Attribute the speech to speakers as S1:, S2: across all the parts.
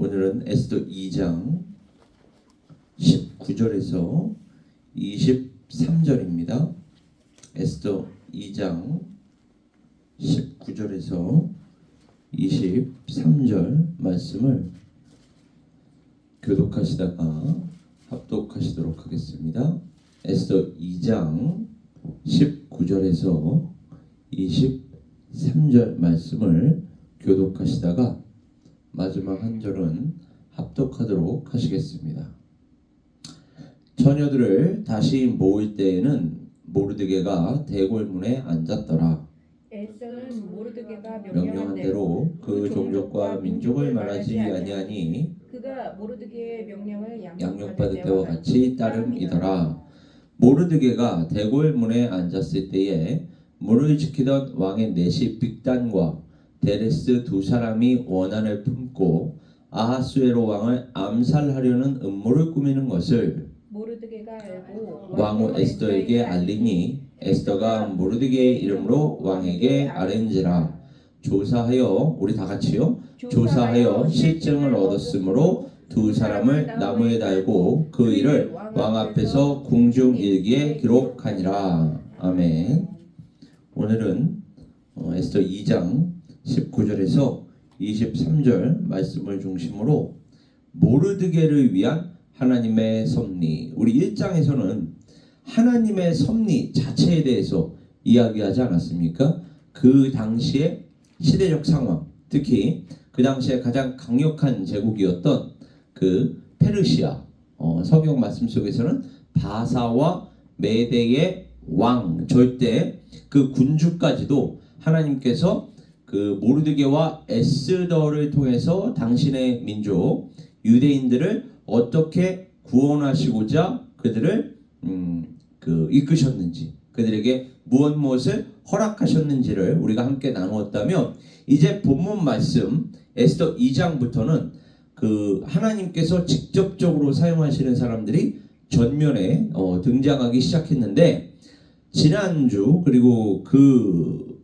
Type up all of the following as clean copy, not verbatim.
S1: 오늘은 에스더 2장 19절에서 23절입니다. 에스더 2장 19절에서 23절 말씀을 교독하시다가 합독하시도록 하겠습니다. 에스더 2장 19절에서 23절 말씀을 교독하시다가 마지막 한 절은 합독하도록 하시겠습니다. 처녀들을 다시 모을 때에는 모르드게가 대궐문에 앉았더라.
S2: 에스더는 모르드게가
S1: 명령한 대로 그 종족과 민족을 말하지 아니하니
S2: 그가 모르드게의 명령을
S1: 양육받을 때와 같이 따름이더라. 모르드게가 대궐문에 앉았을 때에 문을 지키던 왕의 내시 빅단과 데레스 두 사람이 원한을 품고 아하수에로 왕을 암살하려는 음모를 꾸미는 것을
S2: 모르드게가 알고
S1: 왕후 에스더에게 알리니 에스더가 모르드게의 이름으로 왕에게 아뢰는지라. 조사하여 우리 다 같이요. 조사하여 실증을 얻었으므로 두 사람을 나무에 달고 그 일을 왕 앞에서 궁중일기에 기록하니라. 아멘. 오늘은 에스더 2장 19절에서 23절 말씀을 중심으로 모르드게를 위한 하나님의 섭리. 우리 1장에서는 하나님의 섭리 자체에 대해서 이야기하지 않았습니까? 그 당시의 시대적 상황, 특히 그 당시에 가장 강력한 제국이었던 그 페르시아, 성경 말씀 속에서는 바사와 메대의 왕, 절대 그 군주까지도 하나님께서 그 모르드게와 에스더를 통해서 당신의 민족 유대인들을 어떻게 구원하시고자 그들을 이끄셨는지, 그들에게 무엇을 허락하셨는지를 우리가 함께 나누었다면, 이제 본문 말씀 에스더 2장부터는 그 하나님께서 직접적으로 사용하시는 사람들이 전면에 등장하기 시작했는데, 지난주 그리고 그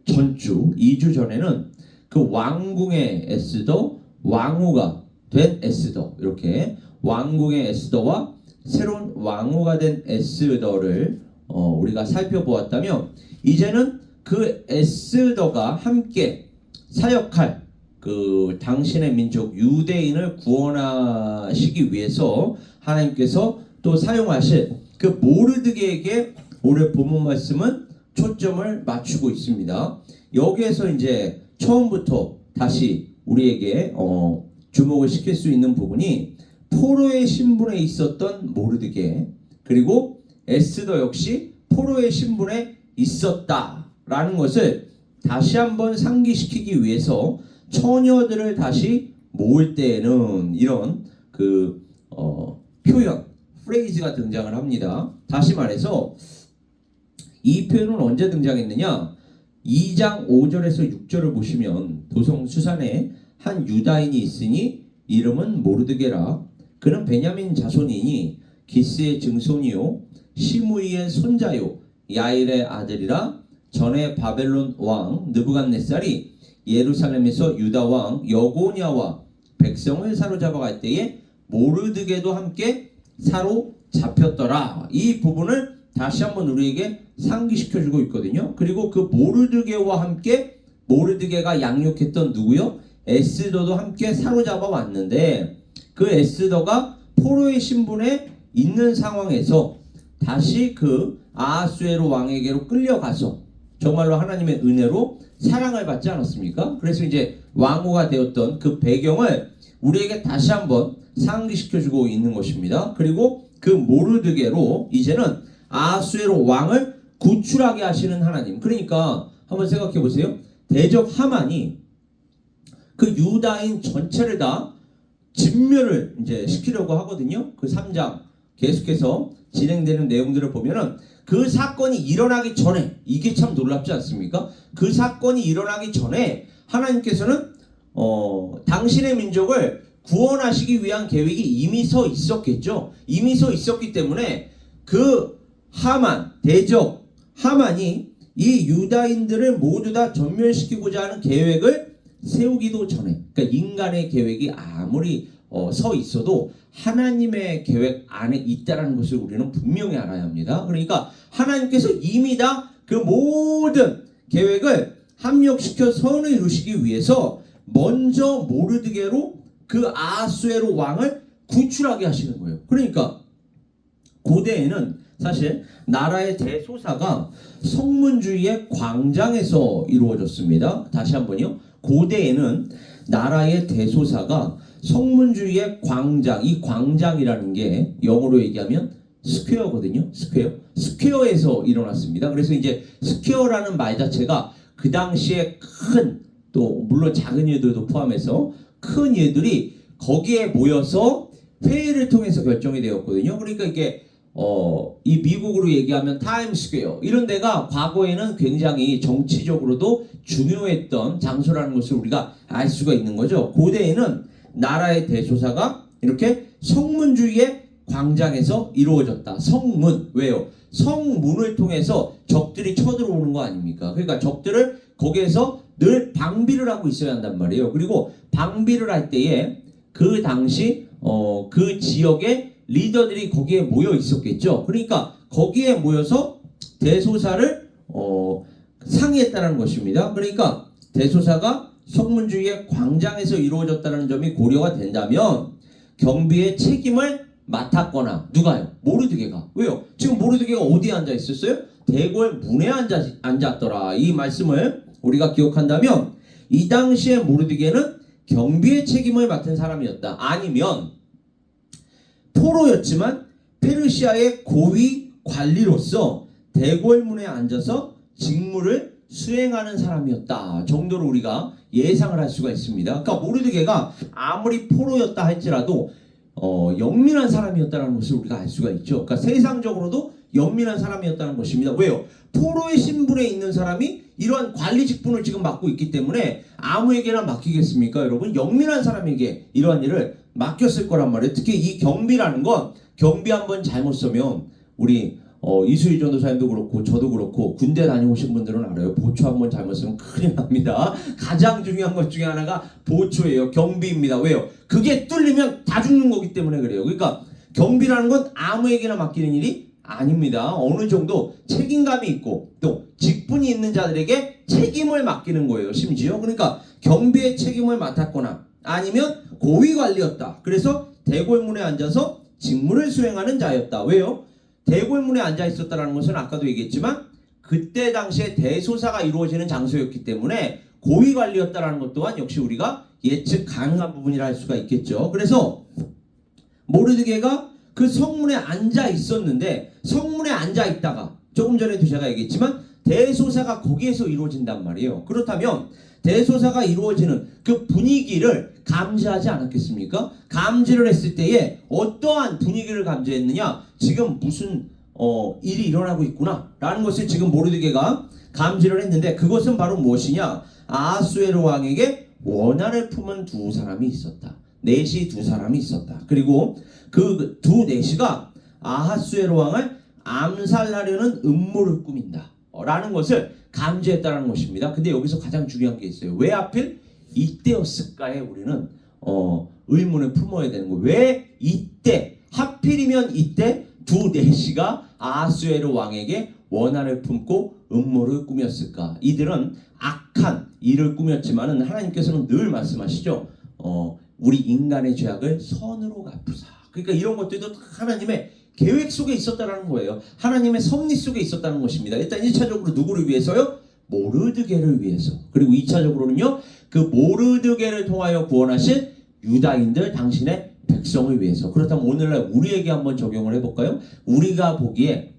S1: 전주 2주 전에는 그 왕궁의 에스더, 왕후가 된 에스더, 이렇게 왕궁의 에스더와 새로운 왕후가 된 에스더를 우리가 살펴보았다면, 이제는 그 에스더가 함께 사역할 그 당신의 민족 유대인을 구원하시기 위해서 하나님께서 또 사용하실 그 모르드게에게 오늘 본문 말씀은 초점을 맞추고 있습니다. 여기에서 이제 처음부터 다시 우리에게 주목을 시킬 수 있는 부분이 포로의 신분에 있었던 모르드게, 그리고 에스더 역시 포로의 신분에 있었다라는 것을 다시 한번 상기시키기 위해서 처녀들을 다시 모을 때에는 이런 그 표현, 프레이즈가 등장을 합니다. 다시 말해서 이 표현은 언제 등장했느냐? 2장 5절에서 6절을 보시면 도성 수산에 한 유다인이 있으니 이름은 모르드게라. 그는 베냐민 자손이니 기스의 증손이요 시므이의 손자요 야일의 아들이라. 전에 바벨론 왕 느부갓네살이 예루살렘에서 유다 왕 여고냐와 백성을 사로잡아갈 때에 모르드게도 함께 사로잡혔더라. 이 부분을 다시 한번 우리에게 상기시켜주고 있거든요. 그리고 그 모르드게와 함께 모르드게가 양육했던 누구요? 에스더도 함께 사로잡아 왔는데, 그 에스더가 포로의 신분에 있는 상황에서 다시 그 아하수에로 왕에게로 끌려가서 정말로 하나님의 은혜로 사랑을 받지 않았습니까? 그래서 이제 왕후가 되었던 그 배경을 우리에게 다시 한번 상기시켜주고 있는 것입니다. 그리고 그 모르드게로 이제는 아하수에로 왕을 구출하게 하시는 하나님. 그러니까 한번 생각해 보세요. 대적 하만이 그 유다인 전체를 다 진멸을 이제 시키려고 하거든요. 그 3장 계속해서 진행되는 내용들을 보면은 그 사건이 일어나기 전에, 이게 참 놀랍지 않습니까? 그 사건이 일어나기 전에 하나님께서는 당신의 민족을 구원하시기 위한 계획이 이미 서 있었겠죠. 이미 서 있었기 때문에 그 하만, 대적 하만이 이 유다인들을 모두 다 전멸시키고자 하는 계획을 세우기도 전에, 그러니까 인간의 계획이 아무리 서 있어도 하나님의 계획 안에 있다라는 것을 우리는 분명히 알아야 합니다. 그러니까 하나님께서 이미 다 그 모든 계획을 합력시켜 선을 이루시기 위해서 먼저 모르드게로 그 아하수에로 왕을 구출하게 하시는 거예요. 그러니까 고대에는 사실 나라의 대소사가 성문주의의 광장에서 이루어졌습니다. 다시 한번요. 고대에는 나라의 대소사가 성문주의의 광장, 이 광장이라는 게 영어로 얘기하면 스퀘어거든요. 스퀘어에서 일어났습니다. 그래서 이제 스퀘어라는 말 자체가 그 당시에 큰, 또 물론 작은 얘들도 포함해서 큰 얘들이 거기에 모여서 회의를 통해서 결정이 되었거든요. 그러니까 이게 이 미국으로 얘기하면 타임스퀘어 이런 데가 과거에는 굉장히 정치적으로도 중요했던 장소라는 것을 우리가 알 수가 있는 거죠. 고대에는 나라의 대소사가 이렇게 성문주의의 광장에서 이루어졌다. 성문. 왜요? 성문을 통해서 적들이 쳐들어오는 거 아닙니까? 그러니까 적들을 거기에서 늘 방비를 하고 있어야 한단 말이에요. 그리고 방비를 할 때에 그 당시 그 지역의 리더들이 거기에 모여 있었겠죠. 그러니까 거기에 모여서 대소사를 상의했다는 것입니다. 그러니까 대소사가 성문주의의 광장에서 이루어졌다는 점이 고려가 된다면 경비의 책임을 맡았거나 누가요? 모르드게가. 왜요? 지금 모르드게가 어디에 앉아 있었어요? 대궐 문에 앉았더라. 이 말씀을 우리가 기억한다면 이 당시에 모르드게는 경비의 책임을 맡은 사람이었다. 아니면 포로였지만 페르시아의 고위 관리로서 대궐문에 앉아서 직무를 수행하는 사람이었다 정도로 우리가 예상을 할 수가 있습니다. 그러니까 모르드게가 아무리 포로였다 할지라도 영민한 사람이었다는 것을 우리가 알 수가 있죠. 그러니까 세상적으로도 영민한 사람이었다는 것입니다. 왜요? 포로의 신분에 있는 사람이 이러한 관리 직분을 지금 맡고 있기 때문에 아무에게나 맡기겠습니까? 여러분, 영민한 사람에게 이러한 일을 맡겼을 거란 말이에요. 특히 이 경비라는 건 경비 한번 잘못 쓰면 우리 이수희 전도사님도 그렇고 저도 그렇고 군대 다녀오신 분들은 알아요. 보초 한번 잘못 쓰면 큰일 납니다. 가장 중요한 것 중에 하나가 보초예요. 경비입니다. 왜요? 그게 뚫리면 다 죽는 거기 때문에 그래요. 그러니까 경비라는 건 아무에게나 맡기는 일이 아닙니다. 어느 정도 책임감이 있고 또 직분이 있는 자들에게 책임을 맡기는 거예요. 심지어 그러니까 경비의 책임을 맡았거나 아니면 고위 관리였다. 그래서 대궐문에 앉아서 직무를 수행하는 자였다. 왜요? 대궐문에 앉아 있었다는 것은 아까도 얘기했지만 그때 당시에 대소사가 이루어지는 장소였기 때문에 고위 관리였다는 것 또한 역시 우리가 예측 가능한 부분이라 할 수가 있겠죠. 그래서 모르드게가 그 성문에 앉아 있었는데 성문에 앉아 있다가 조금 전에도 제가 얘기했지만 대소사가 거기에서 이루어진단 말이에요. 그렇다면 대소사가 이루어지는 그 분위기를 감지하지 않았겠습니까? 감지를 했을 때에 어떠한 분위기를 감지했느냐? 지금 무슨 일이 일어나고 있구나 라는 것을 지금 모르드게가 감지를 했는데 그것은 바로 무엇이냐? 아하수에로 왕에게 원한을 품은 두 사람이 있었다. 넷이 두 사람이 있었다. 그리고 그 두 넷이가 아하수에로 왕을 암살하려는 음모를 꾸민다 라는 것을 감지했다는 것입니다. 근데 여기서 가장 중요한 게 있어요. 왜 하필 이때였을까에 우리는 의문을 품어야 되는 거예요. 왜 이때 하필이면 이때 두 넷이가 아하수에로 왕에게 원한을 품고 음모를 꾸몄을까? 이들은 악한 일을 꾸몄지만은 하나님께서는 늘 말씀하시죠. 우리 인간의 죄악을 선으로 갚으사. 그러니까 이런 것들도 하나님의 계획 속에 있었다는 거예요. 하나님의 섭리 속에 있었다는 것입니다. 일단 1차적으로 누구를 위해서요? 모르드게를 위해서. 그리고 2차적으로는요. 그 모르드게를 통하여 구원하신 유다인들 당신의 백성을 위해서. 그렇다면 오늘날 우리에게 한번 적용을 해볼까요? 우리가 보기에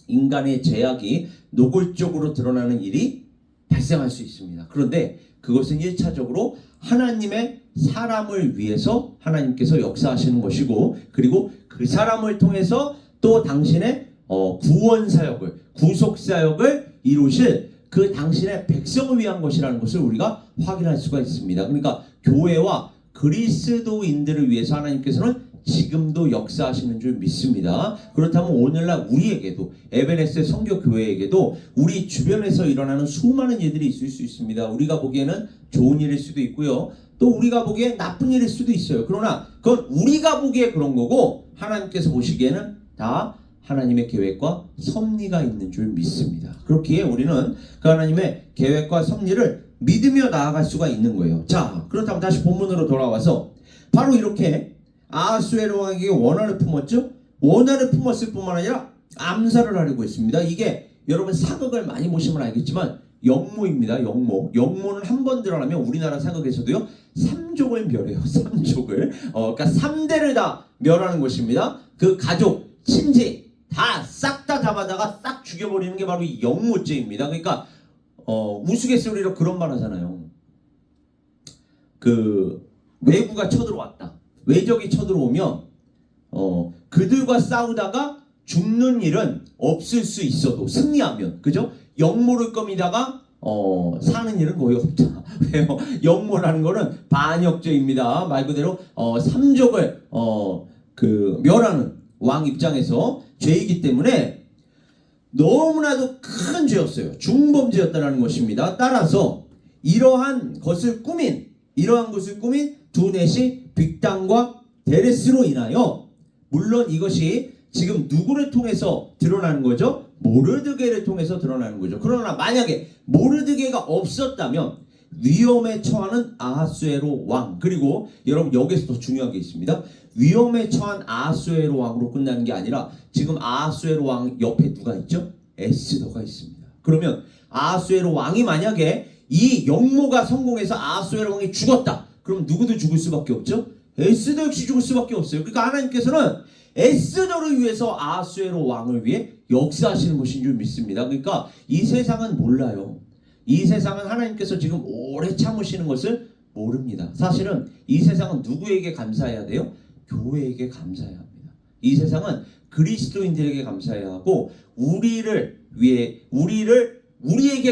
S1: 인간의 죄악이 노골적으로 드러나는 일이 발생할 수 있습니다. 그런데 그것은 1차적으로 하나님의 사람을 위해서 하나님께서 역사하시는 것이고 그리고 그 사람을 통해서 또 당신의 구원 사역을 구속 사역을 이루실 그 당신의 백성을 위한 것이라는 것을 우리가 확인할 수가 있습니다. 그러니까 교회와 그리스도인들을 위해서 하나님께서는 지금도 역사하시는 줄 믿습니다. 그렇다면 오늘날 우리에게도 에베네스의 선교교회에게도 우리 주변에서 일어나는 수많은 일들이 있을 수 있습니다. 우리가 보기에는 좋은 일일 수도 있고요. 또 우리가 보기에 나쁜 일일 수도 있어요. 그러나 그건 우리가 보기에 그런 거고 하나님께서 보시기에는 다 하나님의 계획과 섭리가 있는 줄 믿습니다. 그렇기에 우리는 그 하나님의 계획과 섭리를 믿으며 나아갈 수가 있는 거예요. 자, 그렇다면 다시 본문으로 돌아와서 바로 이렇게 아하수에로 왕에게 원한을 품었죠. 원한을 품었을 뿐만 아니라 암살을 하려고 했습니다. 이게 여러분 사극을 많이 보시면 알겠지만 영모입니다. 영모. 영모는 한 번 드러나면 우리나라 사극에서도요 3족을 멸해요. 3족을. 그러니까 3대를 다 멸하는 것입니다. 그 가족, 친지 다 싹 다 잡아다가 싹 죽여버리는 게 바로 이 영모죄입니다. 그러니까 우스갯소리로 그런 말 하잖아요. 그 외구가 쳐들어왔다. 외적이 쳐들어오면 그들과 싸우다가 죽는 일은 없을 수 있어도 승리하면, 그죠? 역모를 거미다가 사는 일은 거의 없다. 왜요? 역모라는 거는 반역죄입니다. 말 그대로 삼족을 멸하는 왕 입장에서 죄이기 때문에 너무나도 큰 죄였어요. 중범죄였다는 것입니다. 따라서 이러한 것을 꾸민 두 넷이 빅단과 데레스로 인하여, 물론 이것이 지금 누구를 통해서 드러나는 거죠? 모르드게를 통해서 드러나는 거죠. 그러나 만약에 모르드게가 없었다면 위험에 처하는 아하수에로 왕, 그리고 여러분 여기서 더 중요한 게 있습니다. 위험에 처한 아하수에로 왕으로 끝나는 게 아니라 지금 아하수에로 왕 옆에 누가 있죠? 에스더가 있습니다. 그러면 아하수에로 왕이 만약에 이 역모가 성공해서 아하수에로 왕이 죽었다. 그럼 누구도 죽을 수밖에 없죠? 에스더 역시 죽을 수밖에 없어요. 그러니까 하나님께서는 에스더를 위해서 아하수에로 왕을 위해 역사하시는 것인 줄 믿습니다. 그러니까 이 세상은 몰라요. 이 세상은 하나님께서 지금 오래 참으시는 것을 모릅니다. 사실은 이 세상은 누구에게 감사해야 돼요? 교회에게 감사해야 합니다. 이 세상은 그리스도인들에게 감사해야 하고 우리에게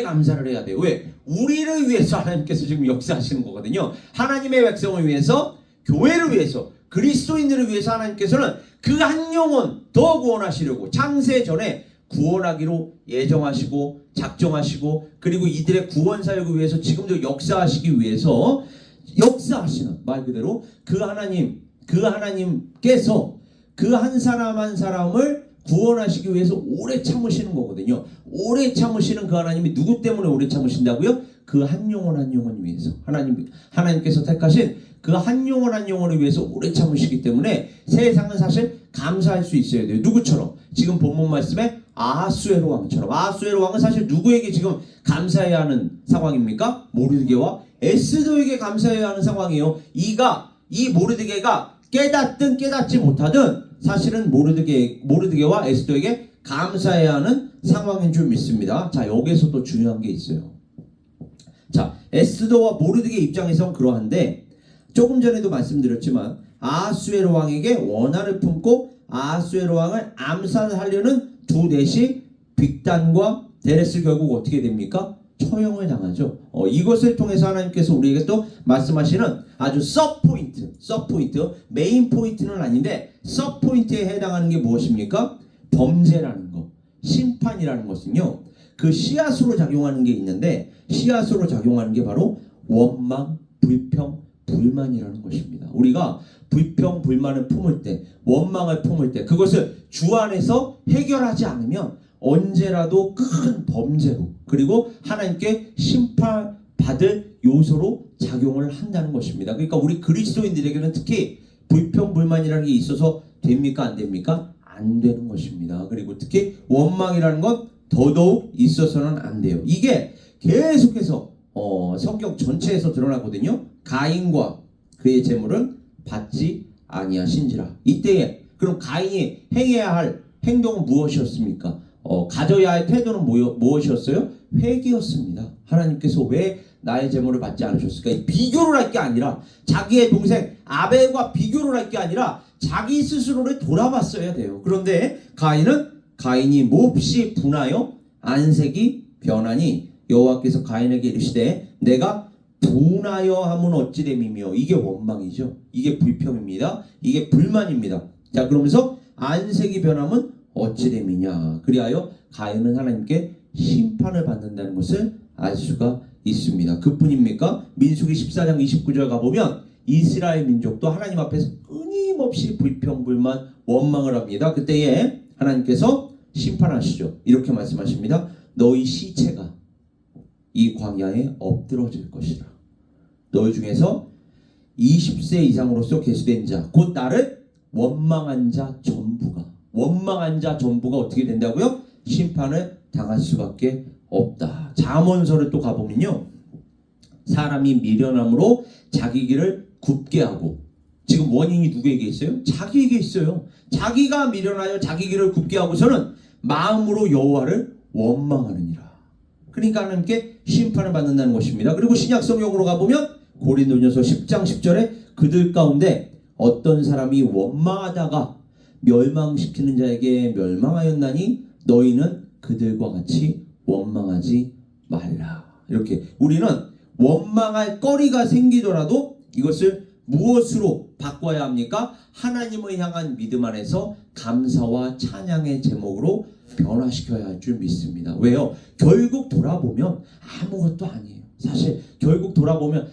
S1: 감사를 해야 돼요. 왜? 우리를 위해서 하나님께서 지금 역사하시는 거거든요. 하나님의 백성을 위해서, 교회를 위해서, 그리스도인들을 위해서 하나님께서는 그 한 영혼 더 구원하시려고 창세 전에 구원하기로 예정하시고 작정하시고, 그리고 이들의 구원 사역을 위해서 지금도 역사하시기 위해서 역사하시는, 말 그대로 그 하나님께서 그 한 사람 한 사람을 구원하시기 위해서 오래 참으시는 거거든요. 오래 참으시는 그 하나님이 누구 때문에 오래 참으신다고요? 그 한 영혼 한 영혼 위해서, 하나님께서 택하신 그 한 영혼 한 영혼을 위해서 오래 참으시기 때문에 세상은 사실 감사할 수 있어야 돼요. 누구처럼? 지금 본문 말씀에 아하수에로 왕처럼. 아하수에로 왕은 사실 누구에게 지금 감사해야 하는 상황입니까? 모르드게와 에스더에게 감사해야 하는 상황이에요. 이 모르드게가 깨닫든 깨닫지 못하든 사실은 모르드게와 에스더에게 감사해야 하는 상황인 줄 믿습니다. 자, 여기에서 또 중요한 게 있어요. 자, 에스더와 모르드게 입장에선 그러한데, 조금 전에도 말씀드렸지만 아하수에로 왕에게 원한을 품고 아하수에로 왕을 암살하려는 두 넷이 빅단과 데레스 결국 어떻게 됩니까? 처형을 당하죠. 이것을 통해서 하나님께서 우리에게 또 말씀하시는 아주 서포인트, 메인 포인트는 아닌데 서포인트에 해당하는 게 무엇입니까? 범죄라는 것, 심판이라는 것은요, 그 씨앗으로 작용하는 게 있는데, 씨앗으로 작용하는 게 바로 원망, 불평, 불만이라는 것입니다. 우리가 불평, 불만을 품을 때, 원망을 품을 때 그것을 주 안에서 해결하지 않으면 언제라도 큰 범죄로, 그리고 하나님께 심판받을 요소로 작용을 한다는 것입니다. 그러니까 우리 그리스도인들에게는 특히 불평, 불만이라는 게 있어서 됩니까? 안 됩니까? 안 되는 것입니다. 그리고 특히 원망이라는 건 더더욱 있어서는 안 돼요. 이게 계속해서 성경 전체에서 드러나거든요. 가인과 그의 재물은 받지 아니하신지라. 이때에 그럼 가인이 행해야 할 행동은 무엇이었습니까? 가져야 할 태도는 무엇이었어요? 회개였습니다. 하나님께서 왜 나의 재물을 받지 않으셨을까? 비교를 할 게 아니라, 자기의 동생 아벨과 비교를 할 게 아니라 자기 스스로를 돌아봤어야 돼요. 그런데 가인이 몹시 분하여 안색이 변하니 여호와께서 가인에게 이르시되 내가 둔하여 함은 어찌 됨이며, 이게 원망이죠. 이게 불평입니다. 이게 불만입니다. 자, 그러면서 안색이 변함은 어찌 됨이냐, 그리하여 가인은 하나님께 심판을 받는다는 것을 알 수가 있습니다. 그뿐입니까? 민수기 14장 29절 가보면 이스라엘 민족도 하나님 앞에서 끊임없이 불평, 불만, 원망을 합니다. 그때에 하나님께서 심판하시죠. 이렇게 말씀하십니다. 너희 시체가 이 광야에 엎드러질 것이라. 너희 중에서 20세 이상으로서 계수된 자, 곧 나를 원망한 자 전부가 어떻게 된다고요? 심판을 당할 수밖에 없다. 잠언서를 또 가보면요, 사람이 미련함으로 자기 길을 굽게 하고, 지금 원인이 누구에게 있어요? 자기에게 있어요. 자기가 미련하여 자기 길을 굽게 하고서는 마음으로 여호와를 원망하느니라. 그러니까 하나님께 심판을 받는다는 것입니다. 그리고 신약 성경으로 가보면 고린도전서 10장 10절에 그들 가운데 어떤 사람이 원망하다가 멸망시키는 자에게 멸망하였나니 너희는 그들과 같이 원망하지 말라. 이렇게 우리는 원망할 거리가 생기더라도 이것을 무엇으로 바꿔야 합니까? 하나님을 향한 믿음 안에서 감사와 찬양의 제목으로 변화시켜야 할 줄 믿습니다. 왜요? 결국 돌아보면 아무것도 아니에요. 사실 결국 돌아보면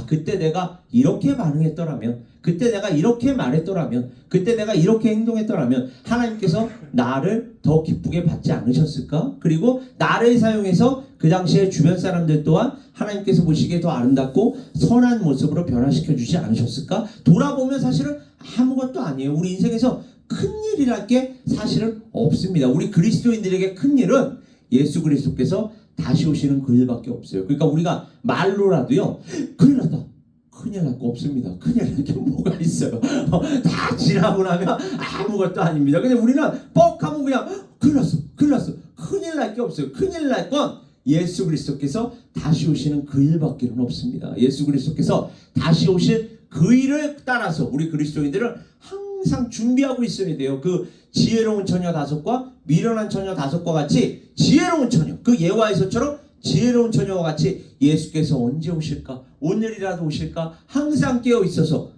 S1: 그때 내가 이렇게 반응했더라면, 그때 내가 이렇게 말했더라면, 그때 내가 이렇게 행동했더라면 하나님께서 나를 더 기쁘게 받지 않으셨을까? 그리고 나를 사용해서 그 당시에 주변 사람들 또한 하나님께서 보시기에 더 아름답고 선한 모습으로 변화시켜 주지 않으셨을까? 돌아보면 사실은 아무것도 아니에요. 우리 인생에서 큰일이랄 게 사실은 없습니다. 우리 그리스도인들에게 큰일은 예수 그리스도께서 다시 오시는 그 일밖에 없어요. 그러니까 우리가 말로라도요, 큰일 났다, 큰일 날 거 없습니다. 큰일 날 게 뭐가 있어요? 다 지나고 나면 아무것도 아닙니다. 근데 우리는 뻑하면 그냥 큰일 났어, 큰일 났어. 큰일 날 게 없어요. 큰일 날 건 예수 그리스도께서 다시 오시는 그 일밖에는 없습니다. 예수 그리스도께서 다시 오실 그 일을 따라서 우리 그리스도인들은 항상 준비하고 있어야 돼요. 그 지혜로운 처녀 다섯과 미련한 처녀 다섯과 같이 지혜로운 처녀, 그 예화에서처럼 지혜로운 처녀와 같이 예수께서 언제 오실까? 오늘이라도 오실까? 항상 깨어 있어서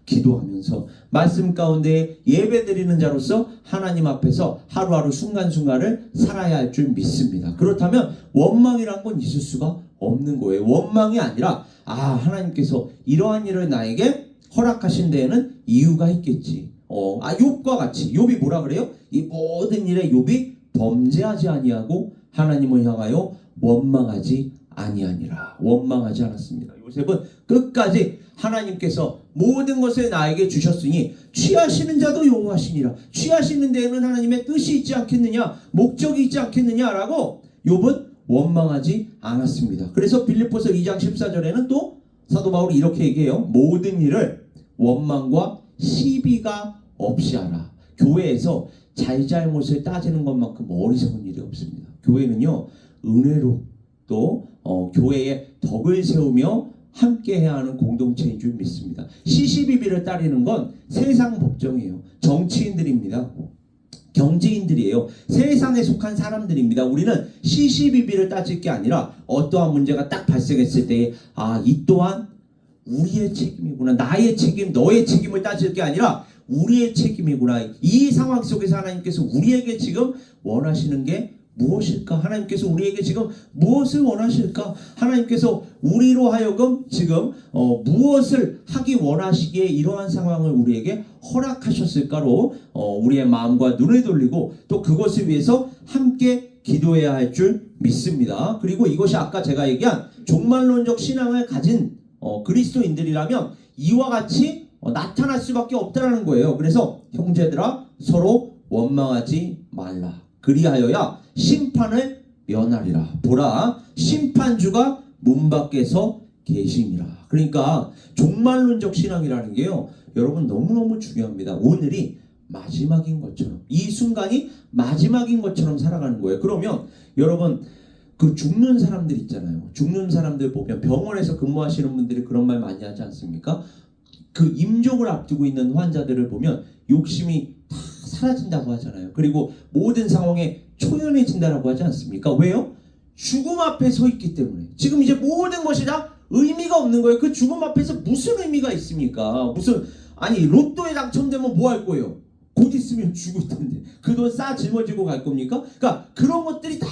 S1: 기도하면서 말씀 가운데 예배드리는 자로서 하나님 앞에서 하루하루 순간순간을 살아야 할 줄 믿습니다. 그렇다면 원망이란 건 있을 수가 없는 거예요. 원망이 아니라 하나님께서 이러한 일을 나에게 허락하신 데에는 이유가 있겠지. 욥과 같이, 욥이 뭐라 그래요? 이 모든 일에 욥이 범죄하지 아니하고 하나님을 향하여 원망하지 아니하니라. 원망하지 않았습니다. 요셉은 끝까지 하나님께서 모든 것을 나에게 주셨으니 취하시는 자도 여호와시니라. 취하시는 데에는 하나님의 뜻이 있지 않겠느냐, 목적이 있지 않겠느냐라고 욥은 원망하지 않았습니다. 그래서 빌립보서 2장 14절에는 또 사도 바울이 이렇게 얘기해요. 모든 일을 원망과 시비가 없이 하라. 교회에서 잘잘못을 따지는 것만큼 어리석은 일이 없습니다. 교회는요, 은혜로 또 교회의 덕을 세우며 함께 해야 하는 공동체인 줄 믿습니다. 시시비비를 따르는 건 세상 법정이에요. 정치인들입니다. 경제인들이에요. 세상에 속한 사람들입니다. 우리는 시시비비를 따질 게 아니라 어떠한 문제가 딱 발생했을 때 이 또한 우리의 책임이구나, 나의 책임, 너의 책임을 따질 게 아니라 우리의 책임이구나. 이 상황 속에서 하나님께서 우리에게 지금 원하시는 게 무엇일까? 하나님께서 우리에게 지금 무엇을 원하실까? 하나님께서 우리로 하여금 지금 무엇을 하기 원하시기에 이러한 상황을 우리에게 허락하셨을까로 우리의 마음과 눈을 돌리고 또 그것을 위해서 함께 기도해야 할 줄 믿습니다. 그리고 이것이 아까 제가 얘기한 종말론적 신앙을 가진 그리스도인들이라면 이와 같이 나타날 수밖에 없다는 거예요. 그래서 형제들아, 서로 원망하지 말라. 그리하여야 심판을 면하리라. 보라, 심판주가 문 밖에서 계시니라. 그러니까 종말론적 신앙이라는 게요, 여러분 너무너무 중요합니다. 오늘이 마지막인 것처럼, 이 순간이 마지막인 것처럼 살아가는 거예요. 그러면 여러분, 그 죽는 사람들 있잖아요. 죽는 사람들 보면 병원에서 근무하시는 분들이 그런 말 많이 하지 않습니까? 그 임종을 앞두고 있는 환자들을 보면 욕심이 다 사라진다고 하잖아요. 그리고 모든 상황에 초연해진다라고 하지 않습니까? 왜요? 죽음 앞에 서 있기 때문에. 지금 이제 모든 것이 다 의미가 없는 거예요. 그 죽음 앞에서 무슨 의미가 있습니까? 아니 로또에 당첨되면 뭐 할 거예요? 곧 있으면 죽을 텐데 그 돈 싸 짊어지고 갈 겁니까? 그러니까 그런 것들이 다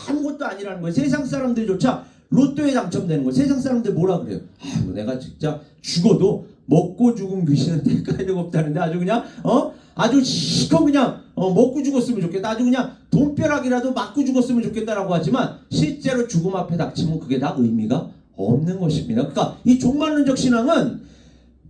S1: 아무것도 아니라는 거예요. 세상 사람들조차 로또에 당첨되는 거 세상 사람들 뭐라 그래요? 뭐 내가 진짜 죽어도 먹고 죽은 귀신은 대가에 없다는데 아주 그냥 아주 시커 그냥 먹고 죽었으면 좋겠다. 아주 그냥 돈벼락이라도 맞고 죽었으면 좋겠다라고 하지만 실제로 죽음 앞에 닥치면 그게 다 의미가 없는 것입니다. 그러니까 이 종말론적 신앙은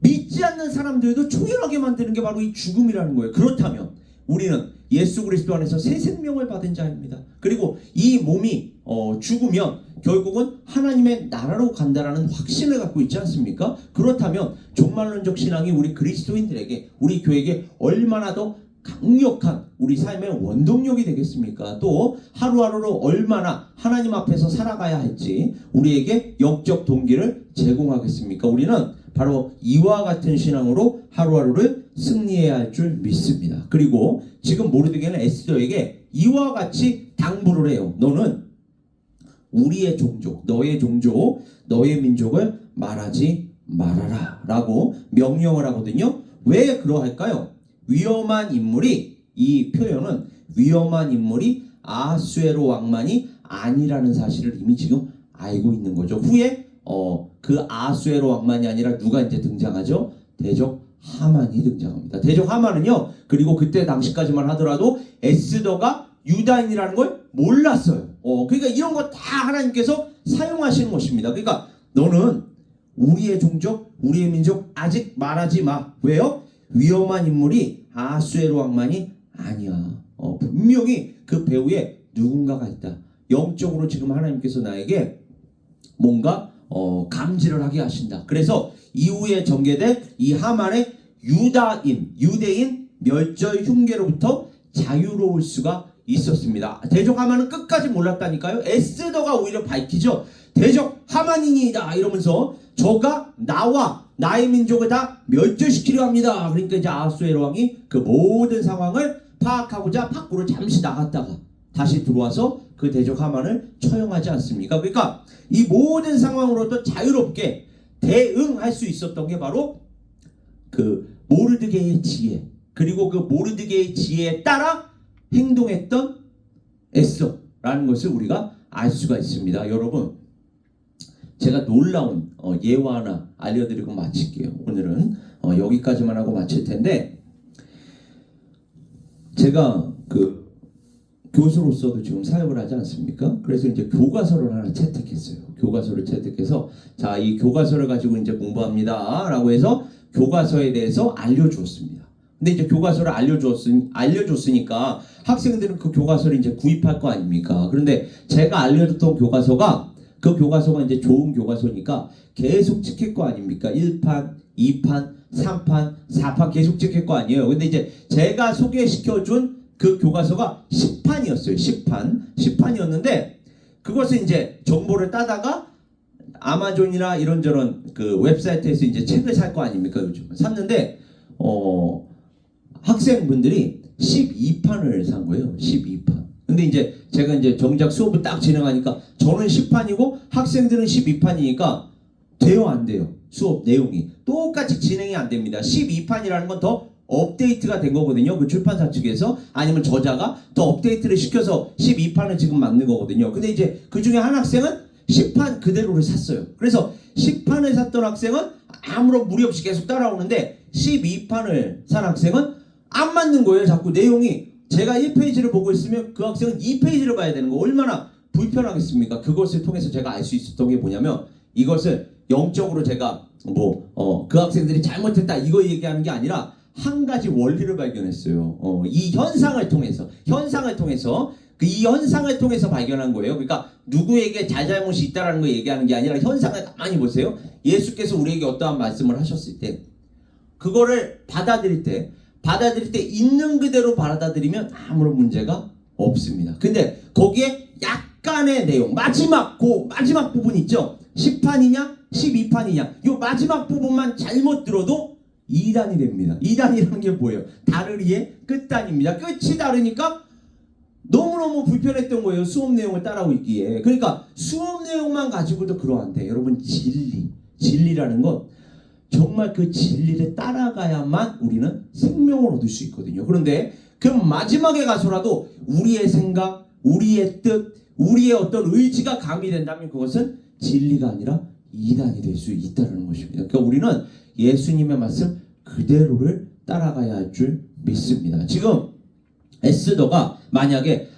S1: 믿지 않는 사람들도 초연하게 만드는 게 바로 이 죽음이라는 거예요. 그렇다면 우리는 예수 그리스도 안에서 새 생명을 받은 자입니다. 그리고 이 몸이 죽으면 결국은 하나님의 나라로 간다라는 확신을 갖고 있지 않습니까? 그렇다면 종말론적 신앙이 우리 그리스도인들에게 우리 교회에게 얼마나 더 강력한 우리 삶의 원동력이 되겠습니까? 또 하루하루를 얼마나 하나님 앞에서 살아가야 할지 우리에게 영적 동기를 제공하겠습니까? 우리는 바로 이와 같은 신앙으로 하루하루를 승리해야 할 줄 믿습니다. 그리고 지금 모르드게는 에스더에게 이와 같이 당부를 해요. 너는 우리의 종족, 너의 종족, 너의 민족을 말하지 말아라 라고 명령을 하거든요. 왜 그러할까요? 위험한 인물이, 이 표현은 위험한 인물이 아하수에로 왕만이 아니라는 사실을 이미 지금 알고 있는 거죠. 후에 그 아하수에로 왕만이 아니라 누가 이제 등장하죠? 대적 하만이 등장합니다. 대적 하만은요, 그리고 그때 당시까지만 하더라도 에스더가 유다인이라는 걸 몰랐어요. 그러니까 이런 거 다 하나님께서 사용하시는 것입니다. 그러니까 너는 우리의 종족, 우리의 민족 아직 말하지 마. 왜요? 위험한 인물이 아하수에로 왕만이 아니야. 분명히 그 배후에 누군가가 있다. 영적으로 지금 하나님께서 나에게 뭔가 감지를 하게 하신다. 그래서 이후에 전개된 이 하만의 유대인 멸절 흉계로부터 자유로울 수가 있었습니다. 대적 하만은 끝까지 몰랐다니까요. 에스더가 오히려 밝히죠. 대적 하만이니다 이러면서 저가 나와 나의 민족을 다 멸절시키려 합니다. 그러니까 이제 아하수에로 왕이 그 모든 상황을 파악하고자 밖으로 잠시 나갔다가 다시 들어와서 그 대적 하만을 처형하지 않습니까? 그러니까 이 모든 상황으로부터 자유롭게 대응할 수 있었던 게 바로 그 모르드게의 지혜, 그리고 그 모르드게의 지혜에 따라 행동했던 에스더라는 것을 우리가 알 수가 있습니다. 여러분, 제가 놀라운 예화 하나 알려드리고 마칠게요. 오늘은 여기까지만 하고 마칠 텐데, 제가 그 교수로서도 지금 사역을 하지 않습니까? 그래서 이제 교과서를 하나 채택했어요. 교과서를 채택해서 자, 이 교과서를 가지고 이제 공부합니다 라고 해서 교과서에 대해서 알려주었습니다. 근데 이제 교과서를 알려줬으니까 학생들은 그 교과서를 이제 구입할 거 아닙니까? 그런데 제가 알려줬던 교과서가 그 교과서가 이제 좋은 교과서니까 계속 찍힐 거 아닙니까? 1판, 2판, 3판, 4판 계속 찍힐 거 아니에요. 근데 이제 제가 소개시켜준 그 교과서가 10판이었어요. 10판이었는데 그것을 이제 정보를 따다가 아마존이나 이런저런 그 웹사이트에서 이제 책을 살 거 아닙니까? 요즘 샀는데 학생분들이 12판을 산 거예요. 12판. 근데 이제 제가 이제 정작 수업을 딱 진행하니까 저는 10판이고 학생들은 12판이니까 돼요, 안 돼요? 수업 내용이 똑같이 진행이 안 됩니다. 12판이라는 건 더 업데이트가 된 거거든요. 그 출판사 측에서 아니면 저자가 더 업데이트를 시켜서 12판을 지금 만든 거거든요. 근데 이제 그 중에 한 학생은 10판 그대로를 샀어요. 그래서 10판을 샀던 학생은 아무런 무리 없이 계속 따라오는데 12판을 산 학생은 안 맞는 거예요. 자꾸 내용이 제가 1페이지를 보고 있으면 그 학생은 2페이지를 봐야 되는 거 얼마나 불편하겠습니까? 그것을 통해서 제가 알 수 있었던 게 뭐냐면 이것을 영적으로 제가 그 학생들이 잘못했다 이거 얘기하는 게 아니라 한 가지 원리를 발견했어요. 이 현상을 통해서 이 현상을 통해서 발견한 거예요. 그러니까 누구에게 잘잘못이 있다라는 거 얘기하는 게 아니라 현상을 가만히 보세요. 예수께서 우리에게 어떠한 말씀을 하셨을 때 그거를 받아들일 때 있는 그대로 받아들이면 아무런 문제가 없습니다. 근데 거기에 약간의 내용 마지막 부분 있죠. 10판이냐 12판이냐 요 마지막 부분만 잘못 들어도 2단이 됩니다. 2단이라는 게 뭐예요? 다르리의 끝단입니다. 끝이 다르니까 너무너무 불편했던 거예요. 수업 내용을 따라오고 있기에. 그러니까 수업 내용만 가지고도 그러한데 여러분 진리라는 건 정말 그 진리를 따라가야만 우리는 생명을 얻을 수 있거든요. 그런데 그 마지막에 가서라도 우리의 생각, 우리의 뜻, 우리의 어떤 의지가 가미된다면 그것은 진리가 아니라 이단이 될 수 있다는 것입니다. 그러니까 우리는 예수님의 말씀 그대로를 따라가야 할 줄 믿습니다. 지금 에스더가 만약에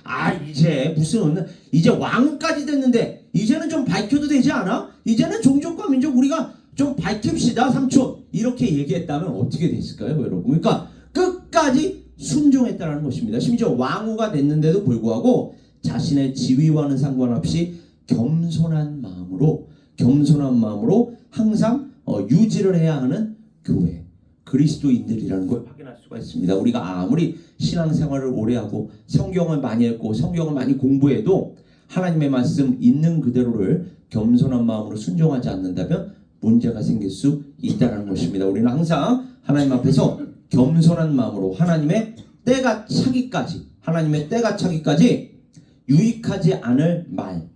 S1: 이제 왕까지 됐는데 이제는 좀 밝혀도 되지 않아? 이제는 종족과 민족 우리가 좀 밝힙시다 삼촌 이렇게 얘기했다면 어떻게 됐을까요 여러분? 그러니까 끝까지 순종했다는 것입니다. 심지어 왕후가 됐는데도 불구하고 자신의 지위와는 상관없이 겸손한 마음으로 항상 유지를 해야 하는 교회 그리스도인들이라는 걸 확인할 수가 있습니다. 우리가 아무리 신앙생활을 오래 하고 성경을 많이 읽고 성경을 많이 공부해도 하나님의 말씀 있는 그대로를 겸손한 마음으로 순종하지 않는다면 문제가 생길 수 있다는 것입니다. 우리는 항상 하나님 앞에서 겸손한 마음으로 하나님의 때가 차기까지 유익하지 않을 말,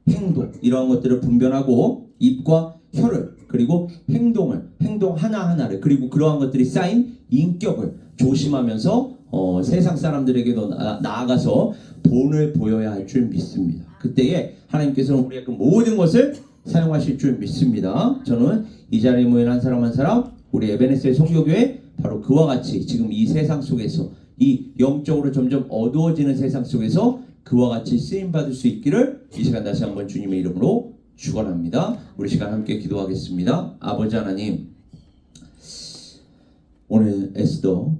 S1: 행동 이러한 것들을 분별하고 입과 혀를 그리고 행동 하나하나를 그리고 그러한 것들이 쌓인 인격을 조심하면서 세상 사람들에게도 나아가서 본을 보여야 할 줄 믿습니다. 그때에 하나님께서는 우리의 그 모든 것을 사용하실 줄 믿습니다. 저는 이 자리에 모인 한 사람 한 사람 우리 에베네스의 성교교회 바로 그와 같이 지금 이 세상 속에서 이 영적으로 점점 어두워지는 세상 속에서 그와 같이 쓰임받을 수 있기를 이 시간 다시 한번 주님의 이름으로 축원합니다. 우리 시간 함께 기도하겠습니다. 아버지 하나님 오늘 에스더